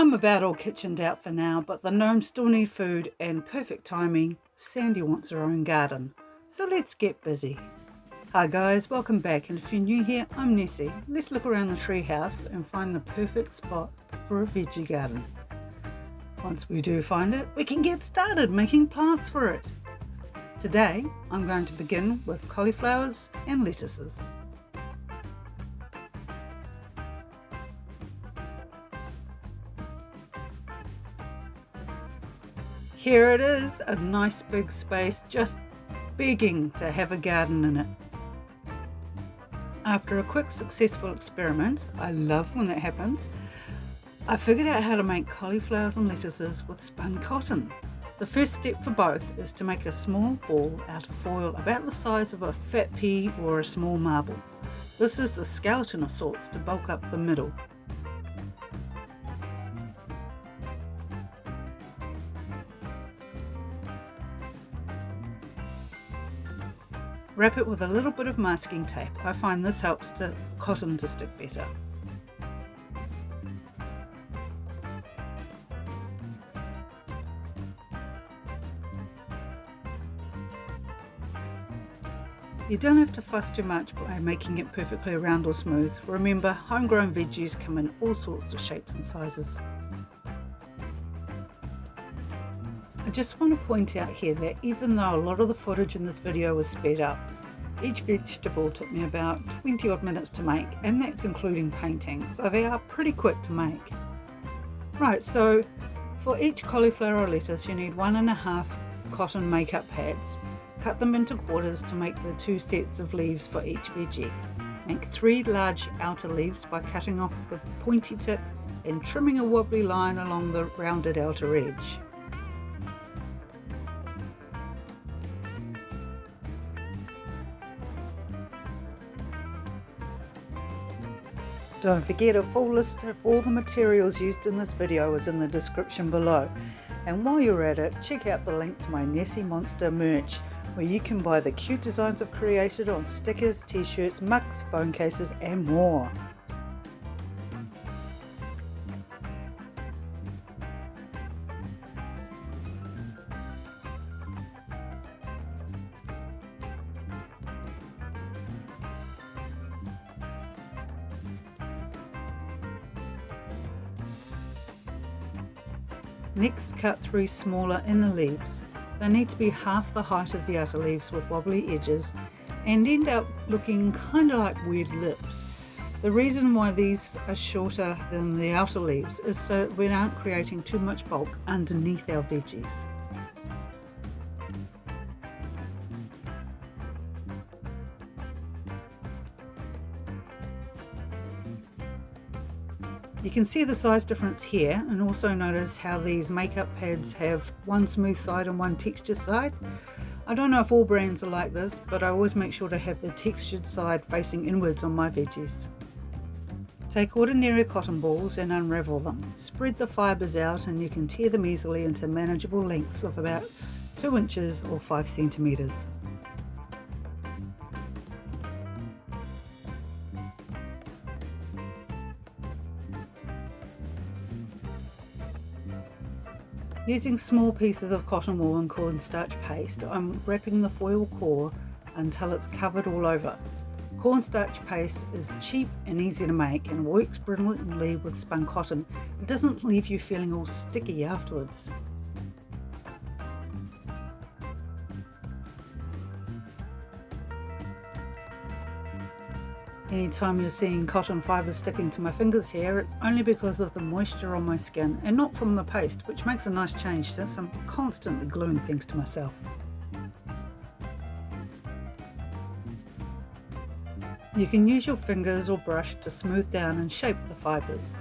I'm about all kitchened out for now, but the gnomes still need food, and perfect timing, Sandy wants her own garden. So let's get busy. Hi guys, welcome back, and if you're new here, I'm Nessie. Let's look around the treehouse and find the perfect spot for a veggie garden. Once we do find it, we can get started making plants for it. Today, I'm going to begin with cauliflowers and lettuces. Here it is, a nice big space just begging to have a garden in it. After a quick successful experiment, I love when that happens, I figured out how to make cauliflowers and lettuces with spun cotton. The first step for both is to make a small ball out of foil about the size of a fat pea or a small marble. This is the skeleton of sorts to bulk up the middle. Wrap it with a little bit of masking tape. I find this helps the cotton to stick better. You don't have to fuss too much by making it perfectly round or smooth. Remember, homegrown veggies come in all sorts of shapes and sizes. I just want to point out here that even though a lot of the footage in this video was sped up, each vegetable took me about 20 odd minutes to make, and that's including painting, so they are pretty quick to make. Right, so for each cauliflower or lettuce you need 1.5 cotton makeup pads. Cut them into quarters to make the 2 sets of leaves for each veggie. Make 3 large outer leaves by cutting off the pointy tip and trimming a wobbly line along the rounded outer edge. Don't forget, a full list of all the materials used in this video is in the description below. And while you're at it, check out the link to my Nessie Monster merch, where you can buy the cute designs I've created on stickers, t-shirts, mugs, phone cases and more. Next, cut 3 smaller inner leaves. They need to be half the height of the outer leaves with wobbly edges and end up looking kind of like weird lips. The reason why these are shorter than the outer leaves is so that we aren't creating too much bulk underneath our veggies. You can see the size difference here, and also notice how these makeup pads have one smooth side and one textured side. I don't know if all brands are like this, but I always make sure to have the textured side facing inwards on my veggies. Take ordinary cotton balls and unravel them. Spread the fibres out and you can tear them easily into manageable lengths of about 2 inches or 5 centimetres. Using small pieces of cotton wool and cornstarch paste, I'm wrapping the foil core until it's covered all over. Cornstarch paste is cheap and easy to make and works brilliantly with spun cotton. It doesn't leave you feeling all sticky afterwards. Anytime you're seeing cotton fibres sticking to my fingers here, it's only because of the moisture on my skin and not from the paste, which makes a nice change since I'm constantly gluing things to myself. You can use your fingers or brush to smooth down and shape the fibres.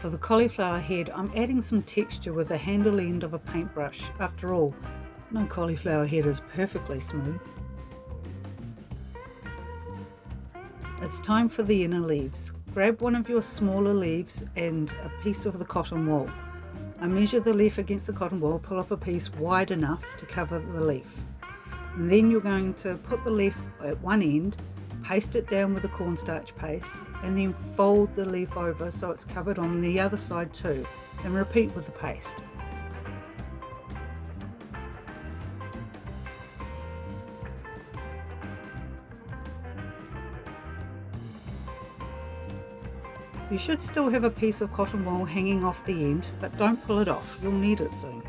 For the cauliflower head, I'm adding some texture with the handle end of a paintbrush. After all, no cauliflower head is perfectly smooth. It's time for the inner leaves. Grab one of your smaller leaves and a piece of the cotton wool. I measure the leaf against the cotton wool, pull off a piece wide enough to cover the leaf. And then you're going to put the leaf at one end, paste it down with the cornstarch paste, and then fold the leaf over so it's covered on the other side too, and repeat with the paste. You should still have a piece of cotton wool hanging off the end, but don't pull it off, you'll need it soon.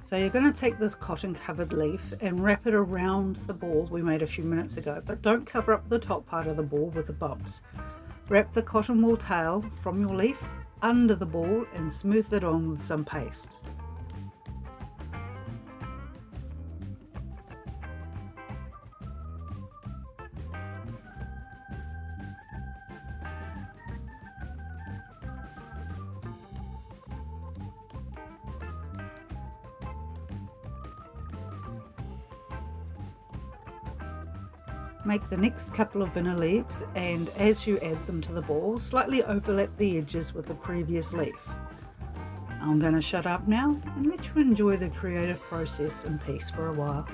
So you're going to take this cotton covered leaf and wrap it around the ball we made a few minutes ago, but don't cover up the top part of the ball with the bumps. Wrap the cotton wool tail from your leaf under the ball and smooth it on with some paste. Make the next couple of inner leaves, and as you add them to the ball, slightly overlap the edges with the previous leaf. I'm going to shut up now and let you enjoy the creative process in peace for a while.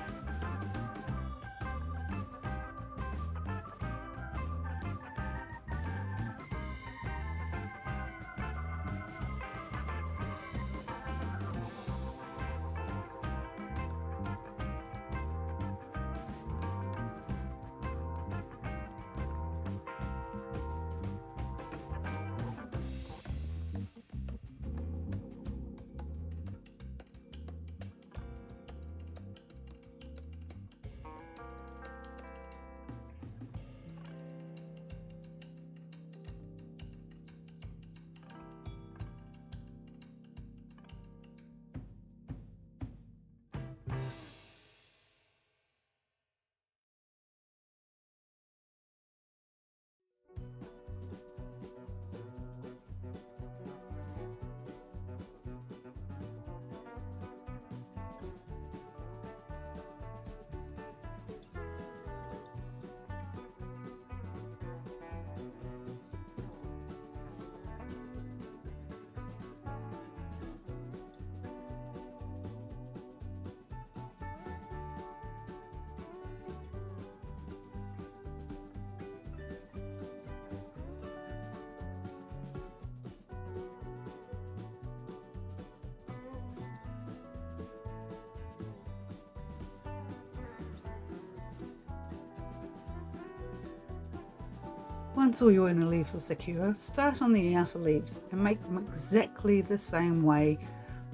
Once all your inner leaves are secure, start on the outer leaves and make them exactly the same way,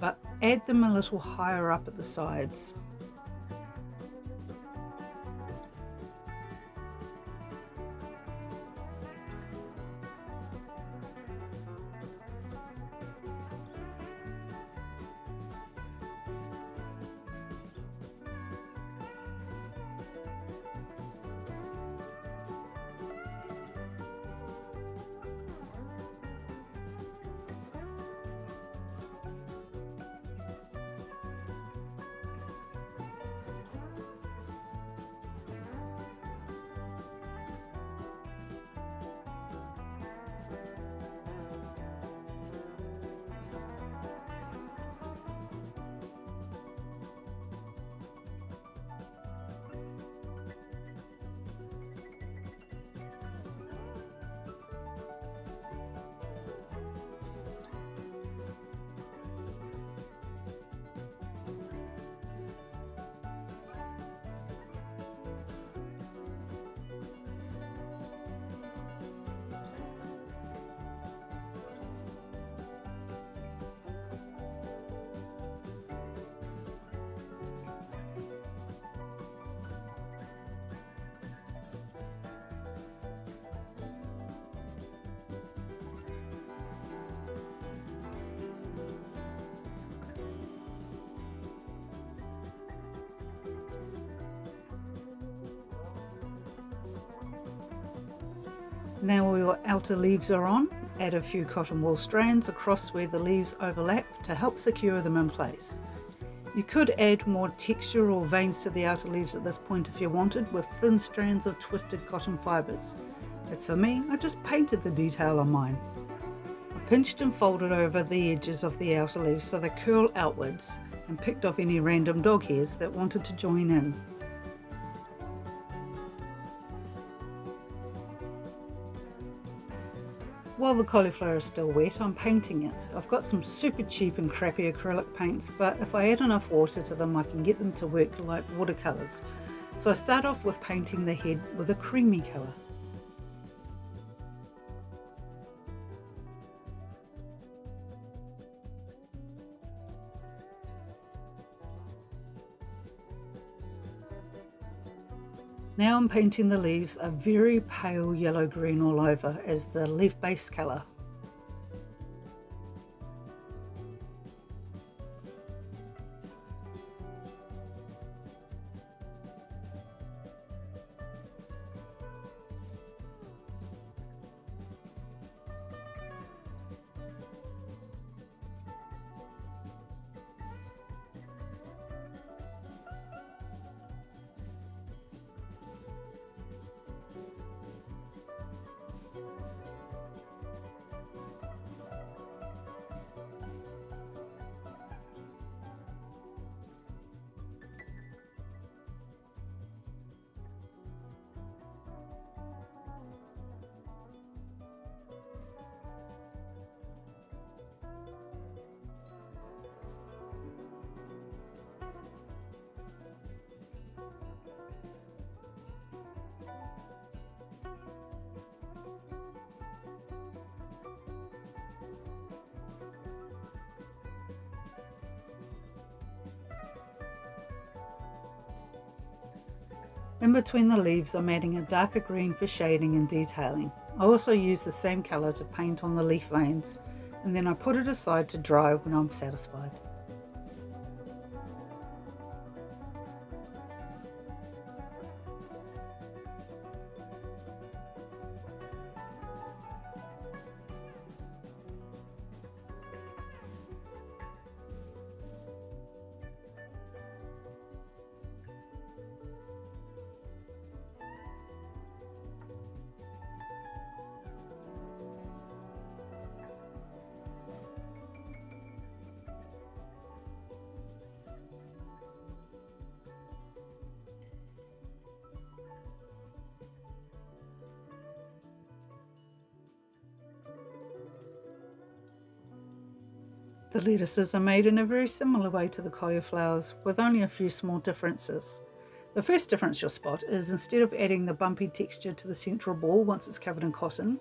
but add them a little higher up at the sides. Now all your outer leaves are on, add a few cotton wool strands across where the leaves overlap to help secure them in place. You could add more texture or veins to the outer leaves at this point if you wanted, with thin strands of twisted cotton fibres. As for me, I just painted the detail on mine. I pinched and folded over the edges of the outer leaves so they curl outwards, and picked off any random dog hairs that wanted to join in. While the cauliflower is still wet, I'm painting it. I've got some super cheap and crappy acrylic paints, but if I add enough water to them I can get them to work like watercolours. So I start off with painting the head with a creamy colour. Now I'm painting the leaves a very pale yellow-green all over as the leaf base colour. In between the leaves I'm adding a darker green for shading and detailing. I also use the same colour to paint on the leaf veins, and then I put it aside to dry when I'm satisfied. The lettuces are made in a very similar way to the cauliflowers, with only a few small differences. The first difference you'll spot is instead of adding the bumpy texture to the central ball once it's covered in cotton,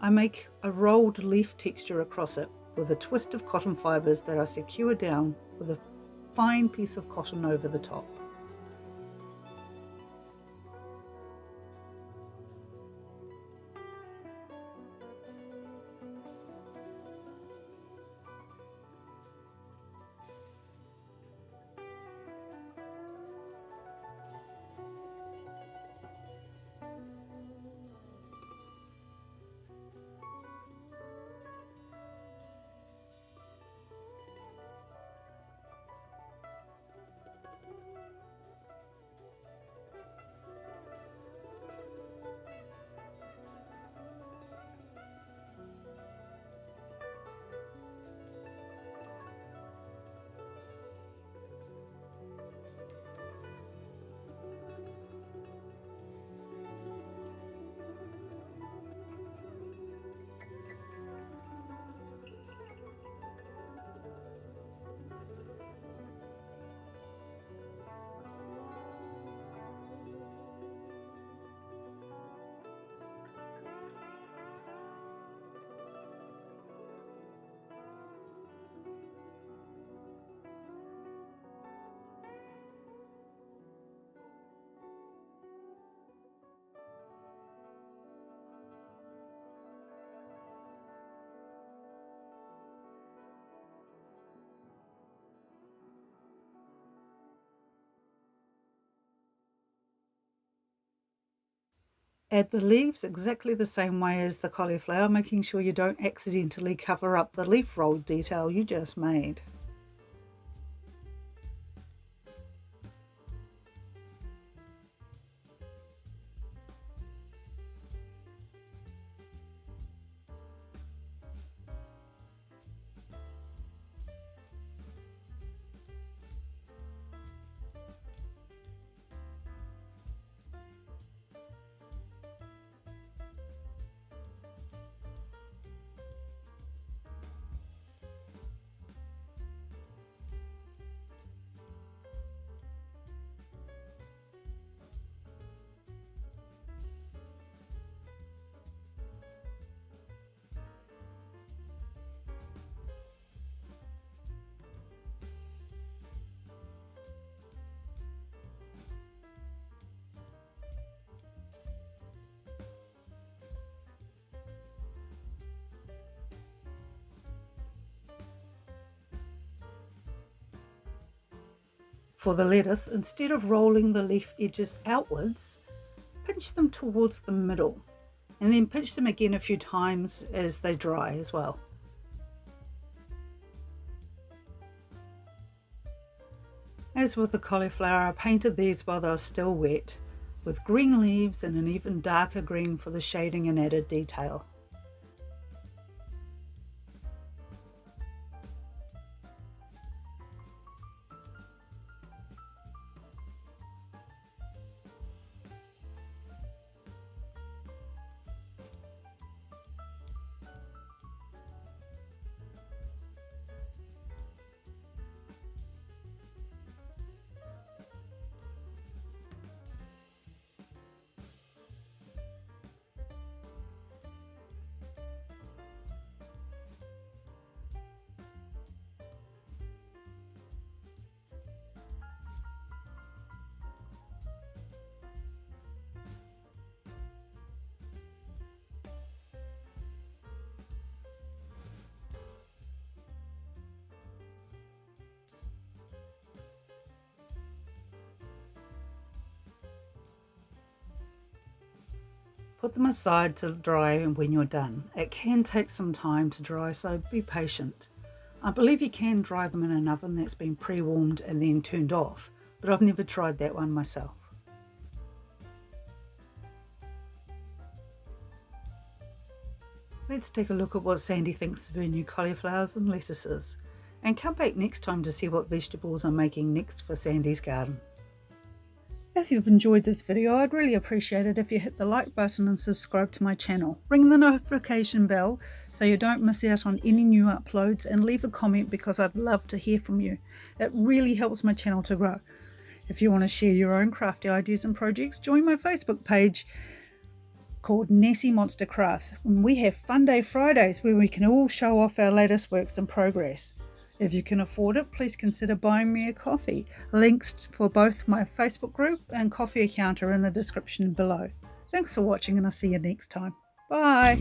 I make a rolled leaf texture across it with a twist of cotton fibres that I secure down with a fine piece of cotton over the top. Add the leaves exactly the same way as the cauliflower, making sure you don't accidentally cover up the leaf roll detail you just made. For the lettuce, instead of rolling the leaf edges outwards, pinch them towards the middle, and then pinch them again a few times as they dry as well. As with the cauliflower, I painted these while they were still wet, with green leaves and an even darker green for the shading and added detail. Put them aside to dry when you're done. It can take some time to dry, so be patient. I believe you can dry them in an oven that's been pre-warmed and then turned off, but I've never tried that one myself. Let's take a look at what Sandy thinks of her new cauliflowers and lettuces, and come back next time to see what vegetables I'm making next for Sandy's garden. If you've enjoyed this video, I'd really appreciate it if you hit the like button and subscribe to my channel. Ring the notification bell so you don't miss out on any new uploads, and leave a comment because I'd love to hear from you. It really helps my channel to grow. If you want to share your own crafty ideas and projects, join my Facebook page called Nessie Monster Crafts. We have Fun Day Fridays where we can all show off our latest works in progress. If you can afford it, please consider buying me a coffee. Links for both my Facebook group and coffee account are in the description below. Thanks for watching, and I'll see you next time. Bye!